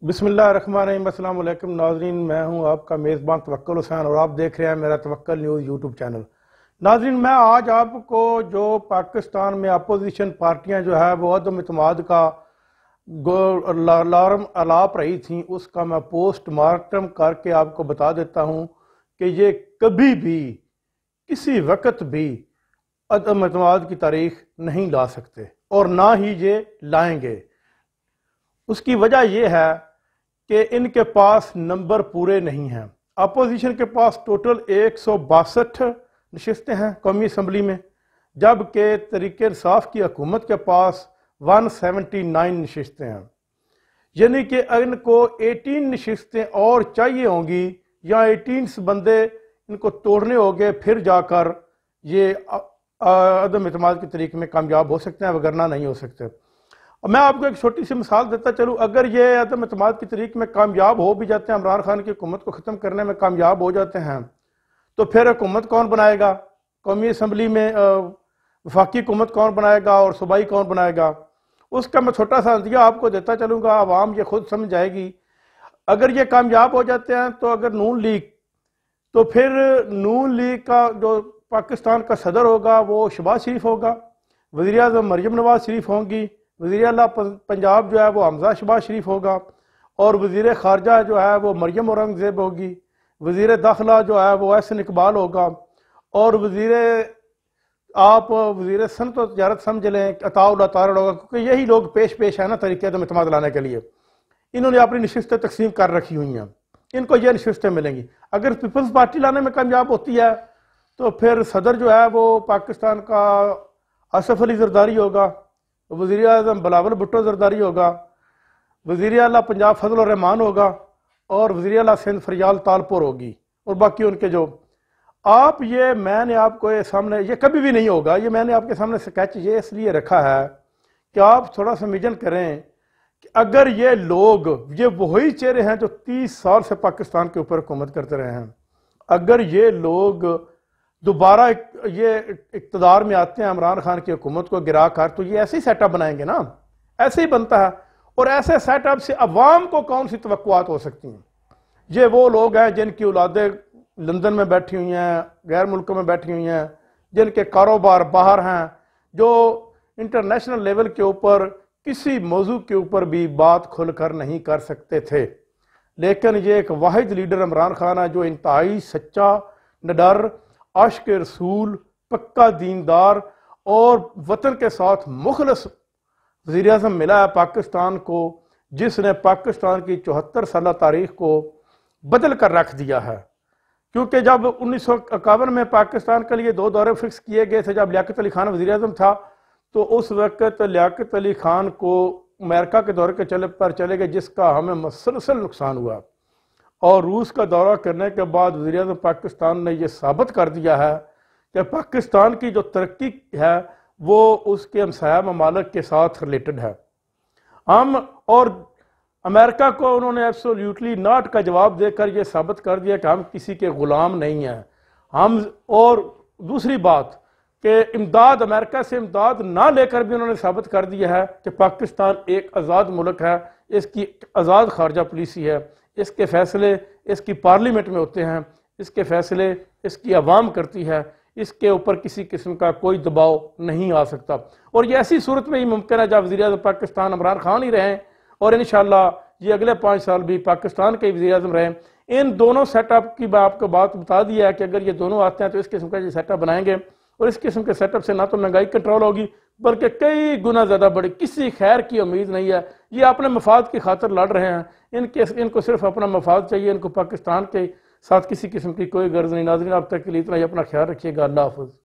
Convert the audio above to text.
बिस्मिल्लाहिर्रहमानिर्रहीम। अस्सलाम वालेकुम नाज़रीन, मैं हूं आपका मेज़बान तवक्कुल हुसैन और आप देख रहे हैं मेरा तवक्कुल न्यूज़ यूट्यूब चैनल। नाज़रीन, मैं आज आपको जो पाकिस्तान में अपोजिशन पार्टियां जो है वो अदम इत्मीद का अलार्म अलाप रही थी, उसका मैं पोस्टमार्टम करके आपको बता देता हूं कि ये कभी भी किसी वक्त भी अदम इत्मीद की तारीख नहीं ला सकते और ना ही ये लाएंगे। उसकी वजह यह है कि इनके पास नंबर पूरे नहीं हैं। अपोजिशन के पास टोटल 162 नशिस्तें हैं कौमी असम्बली में, जबकि तहरीक इंसाफ की हुकूमत के पास 179 नशिस्तें हैं। यानी कि इनको 18 नशिस्तें और चाहिए होंगी या 18 बंदे इनको तोड़ने होंगे, फिर जाकर ये अदम इत्मीद की तरीके में कामयाब हो सकते हैं, वगरना नहीं हो सकते। मैं आपको एक छोटी सी मिसाल देता चलूँ। अगर ये अदम इत्मीद की तरीक में कामयाब हो भी जाते हैं, इमरान खान की हुकूमत को ख़त्म करने में कामयाब हो जाते हैं, तो फिर हुकूमत कौन बनाएगा? कौमी असम्बली में वफाकी हुकूमत कौन बनाएगा और सूबाई कौन बनाएगा? उसका मैं छोटा सा नतीजा आपको देता चलूँगा, आवाम ये खुद समझ जाएगी। अगर ये कामयाब हो जाते हैं तो अगर नून लीग, तो फिर नून लीग का जो पाकिस्तान का सदर होगा वो शहबाज शरीफ होगा, वज़ीर आज़म मरियम नवाज शरीफ होंगी, वज़ीर आला पंजाब जो है वो हमजा शहबाज शरीफ होगा, और वज़ीर ख़ारजा जो है वो मरियम औरंगज़ेब होगी, वज़ीर दाखिला जो है वो एहसन इकबाल होगा, और वज़ीर सनअत और तिजारत समझ लें अताउल्लाह तारड़ होगा, क्योंकि यही लोग पेश है ना तरीके अदम इत्मीद लाने के लिए। इन्होंने अपनी नशिस्तें तकसीम कर रखी हुई हैं, इनको ये नशिस्तें मिलेंगी। अगर पीपल्स पार्टी लाने में कामयाब होती है तो फिर सदर जो है वो पाकिस्तान का असफ अली ज़रदारी होगा, वज़ीर आज़म बिलावल भुट्टो ज़रदारी होगा, वज़ीर आला पंजाब फजल रहमान होगा, और वज़ीर आला सिंध फरियाल तालपुर होगी, और बाकी उनके जो मैंने आपको ये सामने, ये कभी भी नहीं होगा, ये मैंने आपके सामने स्केच ये इसलिए रखा है कि आप थोड़ा सा इमेजिन करें कि अगर ये लोग, ये वही चेहरे हैं जो 30 साल से पाकिस्तान के ऊपर हुकूमत करते रहे हैं, अगर ये लोग दोबारा ये इक़्तिदार में आते हैं इमरान खान की हुकूमत को गिरा कर, तो ये ऐसे ही सेटअप बनाएंगे ना, ऐसे ही बनता है। और ऐसे सेटअप से अवाम को कौन सी तवक्कुआत हो सकती हैं? ये वो लोग हैं जिनकी औलादें लंदन में बैठी हुई हैं, गैर मुल्कों में बैठी हुई हैं, जिनके कारोबार बाहर हैं, जो इंटरनेशनल लेवल के ऊपर किसी मौजू के ऊपर भी बात खुलकर नहीं कर सकते थे। लेकिन ये एक वाहिद लीडर इमरान खान है जो इंतहाई सच्चा, निडर, आशिक रसूल, पक्का दीनदार और वतन के साथ मुखलस वज़ीर आज़म मिला है पाकिस्तान को, जिसने पाकिस्तान की 74 साल तारीख को बदल कर रख दिया है। क्योंकि जब 1951 में पाकिस्तान के लिए 2 दौरे फिक्स किए गए थे, जब लियाकत अली खान वज़ीर आज़म था, तो उस वक्त लियाकत अली खान को अमेरिका के दौरे के पर चले गए, जिसका हमें मुसलसल नुकसान हुआ। और रूस का दौरा करने के बाद वज़ीर आज़म पाकिस्तान ने यह साबित कर दिया है कि पाकिस्तान की जो तरक्की है वो उसके हमसाया ममालिक के साथ रिलेटेड है। हम और अमेरिका को उन्होंने एब्सोल्युटली नॉट का जवाब देकर यह साबित कर दिया कि हम किसी के ग़ुलाम नहीं हैं हम। और दूसरी बात कि इमदाद, अमेरिका से इमदाद ना लेकर भी उन्होंने साबित कर दिया है कि पाकिस्तान एक आज़ाद मुल्क है, इसकी आज़ाद खारजा पॉलिसी है, इसके फैसले इसकी पार्लियामेंट में होते हैं, इसके फैसले इसकी आवाम करती है, इसके ऊपर किसी किस्म का कोई दबाव नहीं आ सकता। और ये ऐसी सूरत में ही मुमकिन है जब वज़ीर आज़म पाकिस्तान इमरान खान ही रहें, और इंशाअल्लाह ये अगले 5 साल भी पाकिस्तान के वज़ीर आज़म रहें। इन दोनों सेटअप की मैं आपको बात बता दी है कि अगर ये दोनों आते हैं तो इस किस्म का ये सेटअप बनाएंगे, और इस किस्म के सेटअप से ना तो महंगाई कंट्रोल होगी बल्कि कई गुना ज़्यादा बड़ी, किसी खैर की उम्मीद नहीं है। ये अपने मफाद की खातिर लड़ रहे हैं, इनको सिर्फ अपना मफाद चाहिए, इनको पाकिस्तान के साथ किसी किस्म की कोई गर्ज नहीं। नाज़रीन, अब तक के लिए इतना ही, अपना ख्याल रखिएगा। अल्लाह हाफ़िज़।